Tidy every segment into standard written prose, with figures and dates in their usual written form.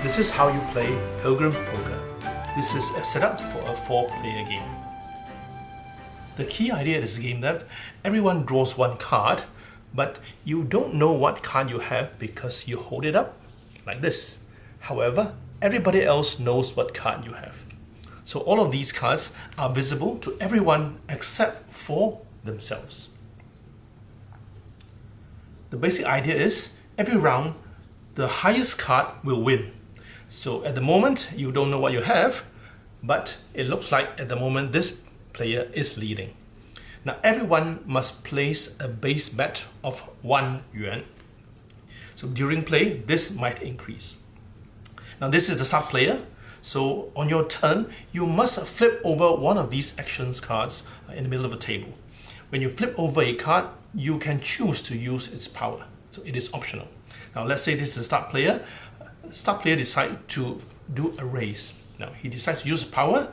This is how you play Pilgrim Poker. This is a setup for a 4-player game. The key idea of this game is that everyone draws one card, but you don't know what card you have because you hold it up like this. However, everybody else knows what card you have. So all of these cards are visible to everyone except for themselves. The basic idea is every round, the highest card will win. So at the moment, you don't know what you have, but it looks like at the moment this player is leading. Now everyone must place a base bet of 1 yuan. So during play, this might increase. Now this is the start player. So on your turn, you must flip over one of these actions cards in the middle of the table. When you flip over a card, you can choose to use its power. So it is optional. Now let's say this is the start player. The start player decides to do a raise. Now he decides to use power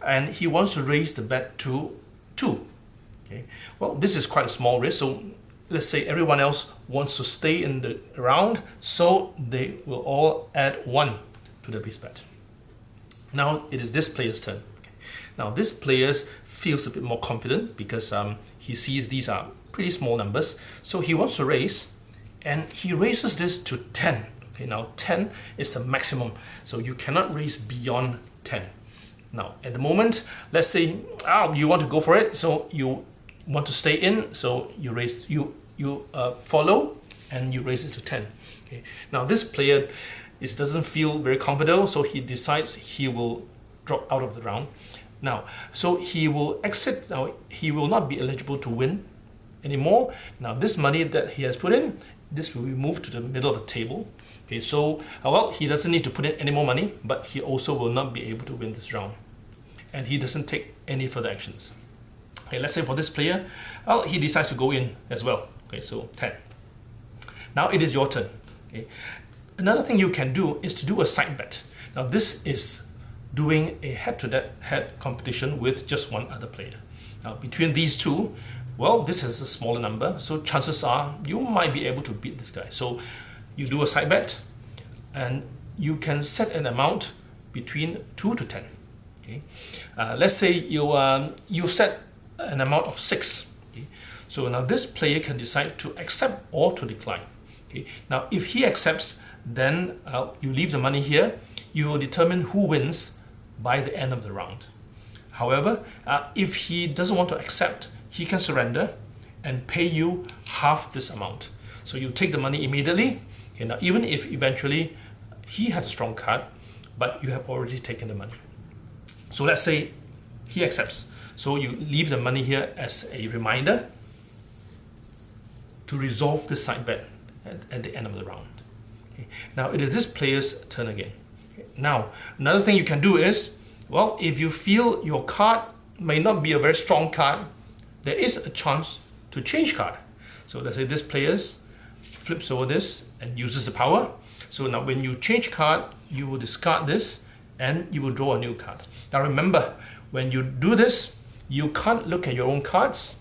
and he wants to raise the bet to 2. Okay. Well, this is quite a small risk. So let's say everyone else wants to stay in the round, so they will all add 1 to the base bet. Now it is this player's turn. Okay. Now this player feels a bit more confident because he sees these are pretty small numbers. So he wants to raise and he raises this to 10. Okay, now 10 is the maximum. So you cannot raise beyond 10. Now at the moment, let's say you want to go for it. So you want to stay in. So you raise, you follow and you raise it to 10. Okay. Now this player doesn't feel very comfortable, so he decides he will drop out of the round. Now, so he will exit. Now he will not be eligible to win anymore. Now this money that he has put in, this will be moved to the middle of the table. Okay, so well, he doesn't need to put in any more money, but he also will not be able to win this round, and he doesn't take any further actions. Okay, let's say for this player, well, he decides to go in as well. Okay, so 10. Now it is your turn. Okay. Another thing you can do is to do a side bet. Now this is doing a head-to-head competition with just one other player. Now between these two, well, this is a smaller number, so chances are you might be able to beat this guy. So you do a side bet and you can set an amount between 2 to 10. Okay. Let's say you set an amount of 6. Okay. So now this player can decide to accept or to decline. Okay. Now if he accepts, then you leave the money here. You will determine who wins by the end of the round. However, if he doesn't want to accept, he can surrender and pay you half this amount. So you take the money immediately. Okay, now even if eventually he has a strong card, but you have already taken the money. So let's say he accepts. So you leave the money here as a reminder to resolve this side bet at the end of the round. Okay. Now it is this player's turn again. Okay. Now another thing you can do is, well, if you feel your card may not be a very strong card, there is a chance to change card. So let's say this player flips over this and uses the power. So now when you change card, you will discard this and you will draw a new card. Now remember, when you do this, you can't look at your own cards,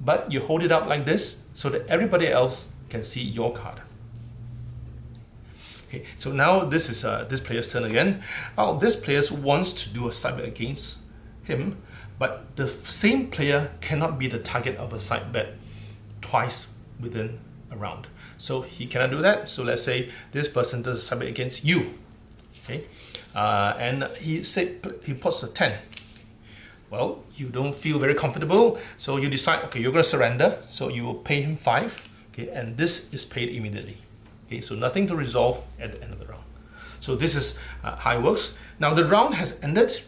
but you hold it up like this so that everybody else can see your card. Okay, so now this is this player's turn again. Now this player wants to do a side bet against him, but the same player cannot be the target of a side bet twice within a round. So he cannot do that. So let's say this person does a side bet against you. Okay, and he puts a 10. Well, you don't feel very comfortable, so you decide, okay, you're going to surrender. So you will pay him 5. Okay, and this is paid immediately. Okay, so nothing to resolve at the end of the round. So this is how it works. Now the round has ended,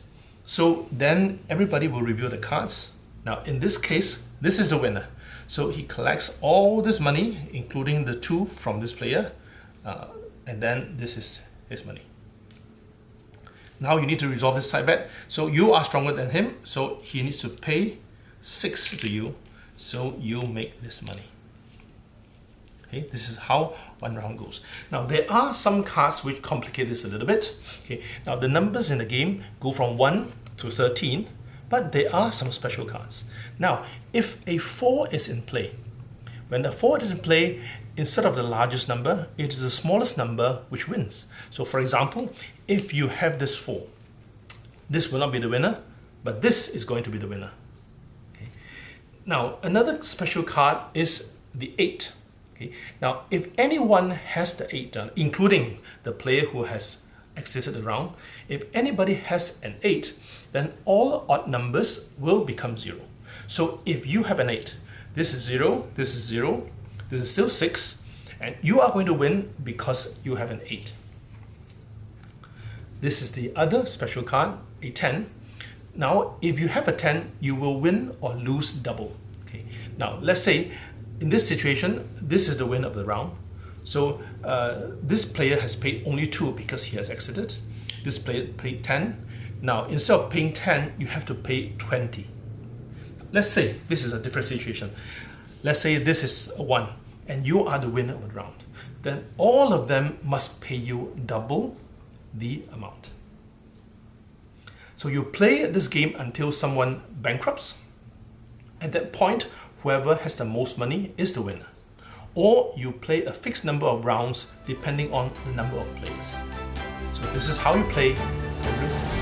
so then everybody will review the cards. Now in this case, this is the winner. So he collects all this money, including the 2 from this player, and then this is his money. Now you need to resolve this side bet. So you are stronger than him, so he needs to pay 6 to you, so you make this money. Okay, this is how one round goes. Now there are some cards which complicate this a little bit. Okay, now the numbers in the game go from 1 to 13, but there are some special cards. Now if a 4 is in play, when the 4 is in play, instead of the largest number, it is the smallest number which wins. So for example, if you have this 4, this will not be the winner, but this is going to be the winner. Okay. Now, another special card is the 8. Okay. Now, if anyone has the 8, including the player who has exited the round, if anybody has an 8, then all odd numbers will become 0. So if you have an 8, this is 0, this is 0, this is still 6, and you are going to win because you have an 8. This is the other special card, a 10. Now, if you have a 10, you will win or lose double. Okay. Now, let's say in this situation, this is the win of the round. So this player has paid only 2 because he has exited. This player paid 10. Now, instead of paying 10, you have to pay 20. Let's say this is a different situation. Let's say this is 1 and you are the winner of the round. Then all of them must pay you double the amount. So you play this game until someone bankrupts. At that point, whoever has the most money is the winner. Or you play a fixed number of rounds depending on the number of players. So this is how you play Pilgrim Poker.